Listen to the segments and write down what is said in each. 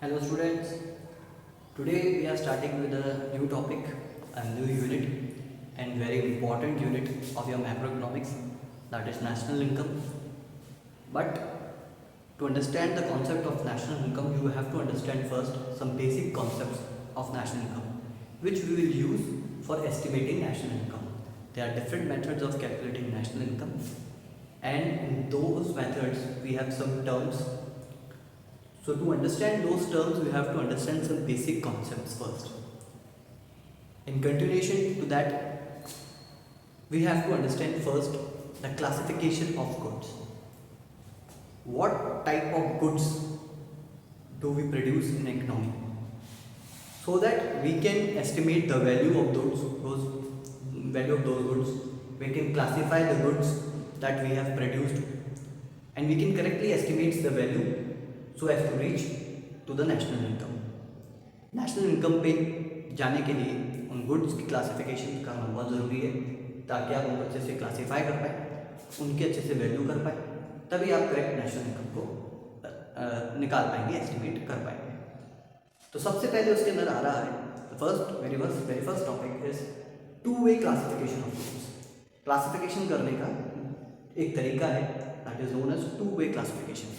Hello students, today we are starting with a new topic, a new unit and very important unit of your macroeconomics, that is national income. But to understand the concept of national income, you have to understand first some basic concepts of national income, which we will use for estimating national income. There are different methods of calculating national income, and in those methods we have some terms. So to understand those terms, we have to understand some basic concepts first. In continuation to that, we have to understand first the classification of goods. What type of goods do we produce in economy? So that we can estimate the value of those goods. We can classify the goods that we have produced, and we can correctly estimate the value so as to reach to the national income. National income पे जाने के लिए उन goods की classification करना बहुत ज़रूरी है, ताकि आप उनको अच्छे से क्लासीफाई कर पाए, उनके अच्छे से वैल्यू कर पाए, तभी आप करेक्ट नेशनल इनकम को निकाल पाएंगे, एस्टिमेट कर पाएंगे। तो सबसे पहले उसके अंदर आ रहा है very first topic is two way classification of goods. Classification करने का एक तरीका है that is known as two way classification.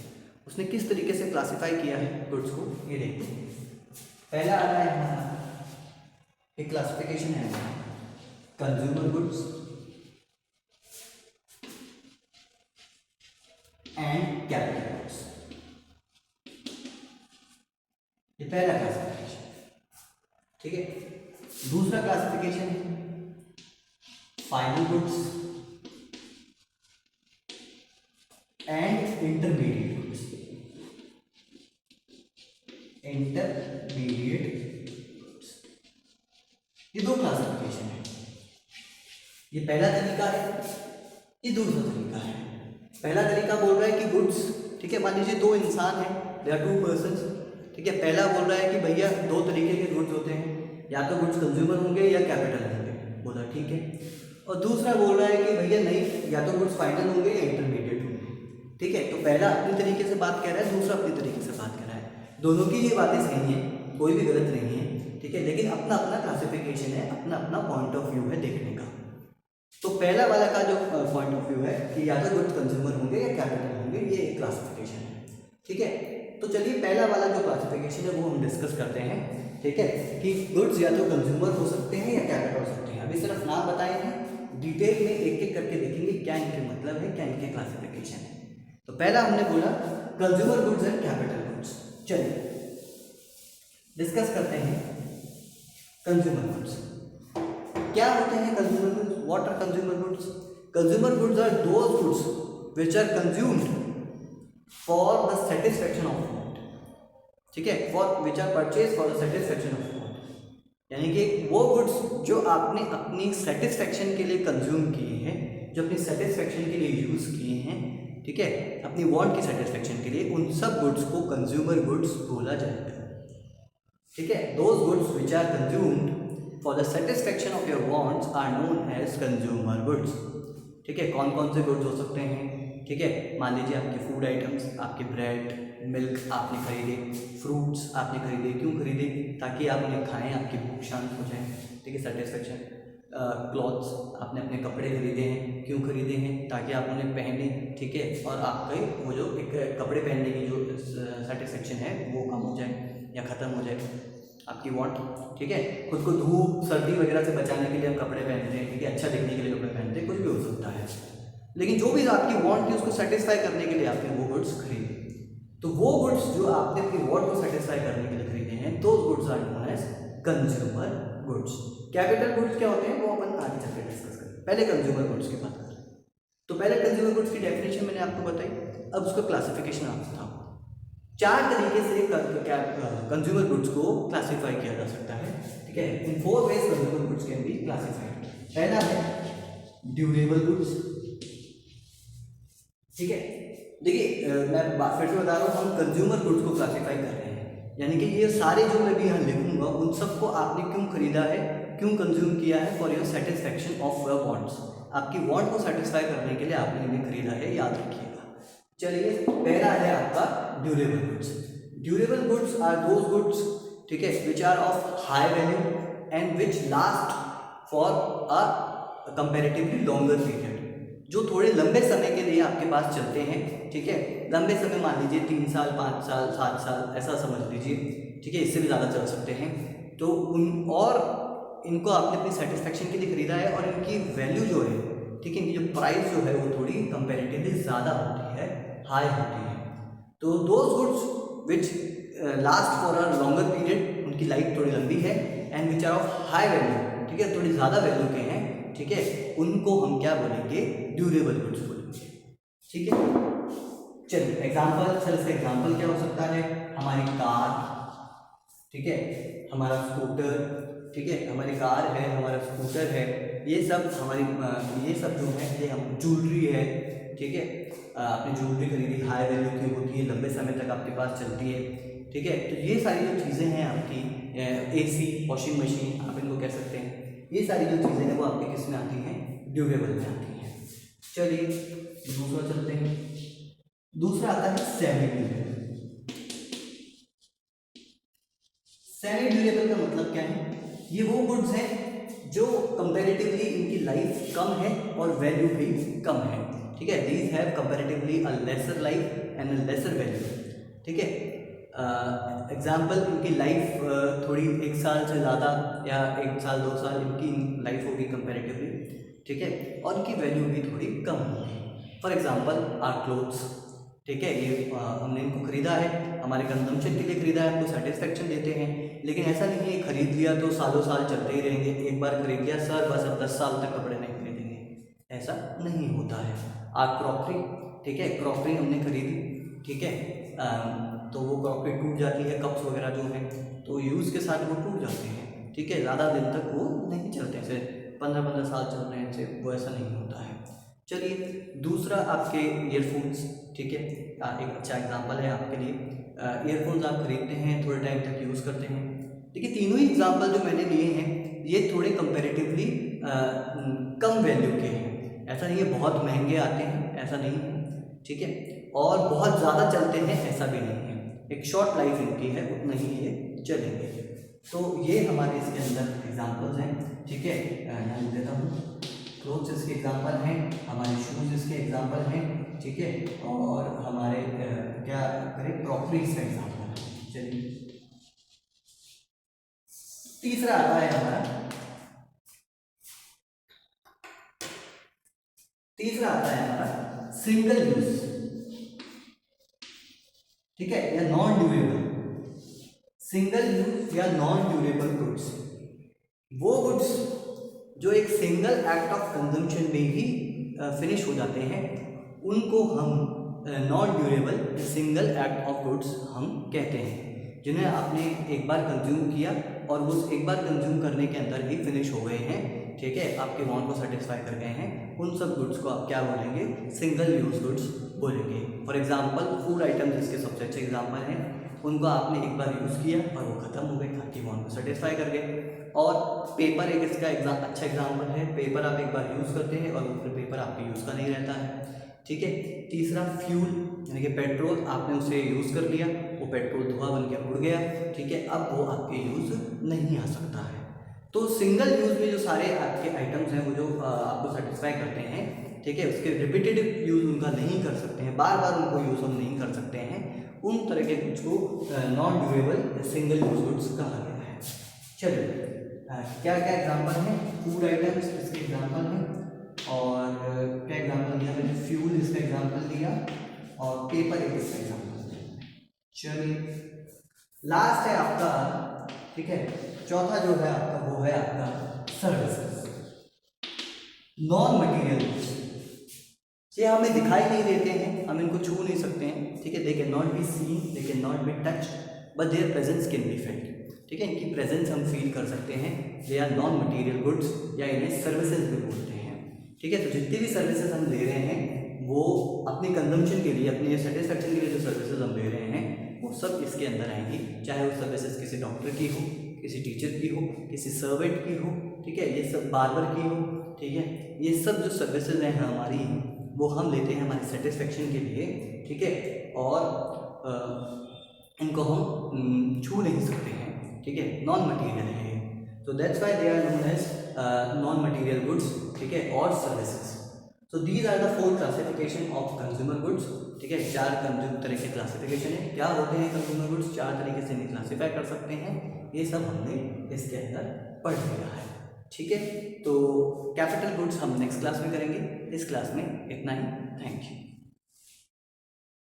उसने किस तरीके से क्लासिफाई किया है गुड्स को, ये देखिए। पहला आ रहा है हमारा एक क्लासिफिकेशन है consumer goods and capital goods. ये पहला क्लासिफिकेशन, ठीक है। दूसरा क्लासिफिकेशन है final goods and intermediate goods. Intermediate goods, ये दो क्लासिफिकेशन है। ये पहला तरीका है, ये दूसरा तरीका है। पहला तरीका बोल रहा है कि गुड्स, ठीक है, मान लीजिए दो इंसान हैं, दे आर टू पर्सन्स, ठीक है। पहला बोल रहा है कि भैया दो तरीके के गुड्स होते हैं, या तो गुड्स कंज्यूमर होंगे या कैपिटल होंगे, बोला ठीक है। और दूसरा बोल रहा है कि भैया नहीं, या तो गुड्स फाइनल होंगे या इंटरमीडिएट होंगे, ठीक है। तो पहला अपनी तरीके से बात कर रहा है, दूसरा अपनी तरीके से बात कर रहा है। दोनों की ये बातें सही हैं, कोई भी गलत नहीं है, ठीक है, लेकिन अपना अपना क्लासिफिकेशन है, अपना अपना पॉइंट ऑफ व्यू है देखने का। तो पहला वाला का जो पॉइंट ऑफ व्यू है कि या तो गुड्स कंज्यूमर होंगे या कैपिटल होंगे, ये एक क्लासिफिकेशन है, ठीक है। तो चलिए पहला वाला जो क्लासिफिकेशन है वो हम डिस्कस करते हैं, ठीक है, कि गुड्स या तो कंज्यूमर हो सकते हैं या कैपिटल हो सकते हैं। अभी सिर्फ नाम बताए हैं, डिटेल में एक एक करके देखेंगे क्या इनके मतलब है, क्या इनके क्लासिफिकेशन है। तो पहला हमने बोला consumer goods and capital goods. चलिए डिस्कस करते हैं कंज्यूमर गुड्स। क्या होते हैं consumer goods? What are consumer goods? Consumer goods are those goods which are consumed for the satisfaction of want, ठीक है, for which are purchase for the satisfaction of want. यानी कि वो गुड्स जो आपने अपनी सेटिस्फैक्शन के लिए कंज्यूम किए हैं, जो अपनी सेटिस्फैक्शन के लिए यूज किए हैं, ठीक है, अपनी वांट की सेटिस्फैक्शन के लिए, उन सब गुड्स को कंज्यूमर गुड्स बोला जाएगा, ठीक है। Those goods which are consumed for the satisfaction of your wants are known as consumer goods, ठीक है। कौन कौन से गुड्स हो सकते हैं, ठीक है। मान लीजिए आपके फूड आइटम्स, आपके ब्रेड, मिल्क आपने खरीदे, फ्रूट्स आपने खरीदे, क्यों खरीदे? ताकि आप उन्हें खाएं, आपकी भूख शांत हो जाए, ठीक है, सेटिस्फैक्शन। क्लॉथ्स, आपने अपने कपड़े खरीदे हैं, क्यों खरीदे हैं? ताकि आप उन्हें पहने, ठीक है, और आपके वो जो एक कपड़े पहनने की जो सेटिस्फैक्शन है वो कम हो जाए या ख़त्म हो जाए, आपकी वांट, ठीक है। खुद को धूप सर्दी वगैरह से बचाने के लिए हम कपड़े पहनते हैं, ठीक है, अच्छा दिखने के लिए कपड़े पहनते हैं, कुछ भी हो सकता है। लेकिन जो भी आपकी वांट थी उसको सेटिस्फाई करने के लिए आपने वो गुड्स खरीदे। तो वो गुड्स जो आपने अपनी वांट को सेटिस्फाई करने के लिए खरीदे हैं, those goods are known as consumer goods. Capital goods क्या होते हैं वो अपन आगे चलकर डिस्कस करेंगे, पहले कंज्यूमर गुड्स की बात करें। तो पहले कंज्यूमर गुड्स की डेफिनेशन मैंने आपको बताई, अब उसका क्लासिफिकेशन आपको बताओ। चार तरीके से कंज्यूमर गुड्स को क्लासिफाई किया जा सकता है, ठीक है। In four ways consumer goods can be classified. पहला है ड्यूरेबल गुड्स, ठीक है। देखिए मैं फिर से बता रहा हूँ, हम कंज्यूमर गुड्स को क्लासिफाई कर रहे हैं, यानी कि ये सारे जो मैं भी यहाँ लिखूंगा उन सबको आपने क्यों खरीदा है, क्यों कंज्यूम किया है, for your satisfaction of your wants. आपकी वांट को सेटिस्फाई करने के लिए आपने इन्हें खरीदा है, याद रखिएगा। चलिए पहला है आपका durable goods. Durable goods are those goods, ठीक है, which are of high value and which last for a comparatively longer period, जो थोड़े लंबे समय के लिए आपके पास चलते हैं, ठीक है, लंबे समय मान लीजिए 3 साल 5 साल 7 साल ऐसा समझ लीजिए, ठीक है, इससे भी ज़्यादा चल सकते हैं। तो उन और इनको आपने अपनी सेटिस्फेक्शन के लिए खरीदा है और इनकी वैल्यू जो है, ठीक है, इनकी जो प्राइस जो है वो थोड़ी कंपेरेटिवली ज़्यादा होती है, हाई होती है। तो those goods which last for a longer period, उनकी लाइफ थोड़ी लंबी है, and which are of high value, ठीक है, थोड़ी ज़्यादा वैल्यू के हैं, ठीक है, उनको हम क्या बोलेंगे, ड्यूरेबल गुड्स बोलेंगे, ठीक है। चलिए एग्जाम्पल, सर इसका एग्जाम्पल क्या हो सकता है, हमारी कार, ठीक है, हमारा स्कूटर, ठीक है, हमारी कार है, हमारा स्कूटर है, ये सब हमारी ये सब जो है ये हम ज्वेलरी है, ठीक है, आपने ज्वेलरी खरीदी हाई वैल्यू की होती है, लंबे समय तक आपके पास चलती है, ठीक है, तो ये सारी जो चीज़ें हैं आपकी, एसी, वॉशिंग मशीन आप इनको कह सकते हैं, ये सारी जो चीज़ें हैं वो आपके किस में आती हैं, ड्यूरेबल में आती हैं। चलिए दूसरा चलते हैं, दूसरा आता है सेमी ड्यूरेबल। सेमी ड्यूरेबल का मतलब क्या है, ये वो गुड्स हैं जो कंपैरेटिवली इनकी लाइफ कम है और वैल्यू भी कम है, ठीक है, these have comparatively a lesser life and a lesser value, ठीक है। एग्जाम्पल, इनकी लाइफ थोड़ी 1 साल से ज़्यादा या 1 साल 2 साल इनकी लाइफ होगी कंपैरेटिवली, ठीक है, और इनकी वैल्यू भी थोड़ी कम होगी। फॉर एग्जाम्पल आर क्लोथ्स, ठीक है, ये हमने इनको खरीदा है, हमारे कंजम्पशन के लिए खरीदा है, हमको सेटिस्फेक्शन देते हैं, लेकिन ऐसा नहीं है खरीद लिया तो सालों साल चलते ही रहेंगे, एक बार खरीद लिया सर बस अब 10 साल तक कपड़े नहीं खरीदेंगे, ऐसा नहीं होता है। आर क्रॉकरी, ठीक है, क्रॉकरी हमने खरीदी, ठीक है, तो वो क्रॉकरी टूट जाती है, कप्स वगैरह जो हैं तो यूज़ के साथ वो टूट जाते हैं, ठीक है, ज़्यादा दिन तक वो नहीं चलते हैं, जैसे 15-15 साल चल रहे हैं, से वो ऐसा नहीं होता है। चलिए दूसरा आपके ईयरफोन्स, ठीक है, एक अच्छा एग्जांपल है आपके लिए, ईयरफोन्स आप खरीदते हैं, थोड़े टाइम तक यूज़ करते हैं, देखिए तीनों ही एग्जांपल जो मैंने लिए हैं ये थोड़े कंपैरेटिवली कम वैल्यू के हैं, ऐसा नहीं है बहुत महंगे आते हैं, ऐसा नहीं है, ठीक है, और बहुत ज़्यादा चलते हैं, ऐसा भी नहीं है, एक शॉर्ट लाइफ इनकी है, उतना ही ये चलेंगे। तो ये हमारे इसके अंदर एग्जांपल्स हैं, ठीक है, यहाँ लिख देता हूँ, क्लोथ्स इसके एग्जांपल हैं, हमारे शूज़ इसके एग्जांपल हैं, ठीक है, और हमारे क्या करें, क्रॉकरी इसका एग्जांपल है। चलिए तीसरा आता है हमारा, तीसरा आता है हमारा सिंगल यूज, ठीक है, या नॉन ड्यूरेबल। सिंगल यूज या नॉन ड्यूरेबल गुड्स, वो गुड्स जो एक सिंगल एक्ट ऑफ कंजम्पशन में ही फिनिश हो जाते हैं, उनको हम non durable single act of goods हम कहते हैं, जिन्हें आपने एक बार कंज्यूम किया और उस एक बार कंज्यूम करने के अंदर ही फिनिश हो गए हैं, ठीक है, आपके वांट को सेटिस्फाई कर गए हैं, उन सब गुड्स को आप क्या बोलेंगे, सिंगल यूज गुड्स बोलेंगे। फॉर एग्जांपल फूड आइटम्स जिसके सबसे अच्छे एग्जांपल हैं, उनको आपने एक बार यूज़ किया और वो ख़त्म हो गए, आपकी वांट को सेटिस्फाई कर गए। और पेपर एक इसका अच्छा एग्जाम्पल है, पेपर आप एक बार यूज़ करते हैं और फिर पेपर आपके यूज़ का नहीं रहता है, ठीक है। तीसरा फ्यूल यानी कि पेट्रोल, आपने उसे यूज़ कर लिया, वो पेट्रोल धुआं बन के उड़ गया, ठीक है, अब वो आपके यूज़ नहीं आ सकता है। तो सिंगल यूज़ में जो सारे आपके आइटम्स हैं वो जो आपको सेटिस्फाई करते हैं, ठीक है, उसके रिपीटेटिव यूज़ उनका नहीं कर सकते हैं, बार बार उनको यूज़ हम नहीं कर सकते हैं, उन तरह के गुड्स को non durable single use goods कहा गया है। चलिए क्या क्या एग्जांपल हैं, फूड आइटम्स इसके एग्जांपल हैं, और क्या एग्जांपल दिया मैंने, फ्यूल इसका एग्जांपल दिया, और पेपर एक इसका एग्जांपल दिया। चलिए लास्ट है आपका, ठीक है, चौथा जो है आपका वो है आपका सर्विसेज, नॉन मटेरियल गुड्स, ये हमें दिखाई नहीं देते हैं, हम इनको छू नहीं सकते हैं, ठीक है, they can not be seen, they can not be touched, but their presence can be felt, ठीक है, इनकी प्रेजेंस हम फील कर सकते हैं, they are non material goods या इन्हें सर्विसेज भी बोलते हैं, ठीक है। तो जितनी भी सर्विसेज हम ले रहे हैं वो अपने कंजम्पशन के लिए, अपने सेटिस्फेक्शन के लिए जो सर्विसेज हम ले रहे हैं वो सब इसके अंदर आएंगी, चाहे वो सर्विसेज किसी डॉक्टर की हो, किसी टीचर की हो, किसी सर्वेंट की हो, ठीक है, ये सब बार्बर की हो, ठीक है, ये सब जो सर्विसेज हैं हमारी वो हम लेते हैं हमारे सेटिस्फेक्शन के लिए, ठीक है, और इनको हम छू नहीं सकते हैं, ठीक है, नॉन मटेरियल है। तो that's why they are known as non material goods, ठीक है, और services. So these are the 4 classification of consumer goods, ठीक है। 4 तरह के क्लासिफिकेशन है। क्या होते हैं कंज्यूमर गुड्स, 4 तरीके से इन्हें क्लासीफाई कर सकते हैं, ये सब हमने इसके अंदर पढ़ लिया है, ठीक है। तो कैपिटल गुड्स हम नेक्स्ट क्लास में करेंगे, इस क्लास में इतना ही। Thank you.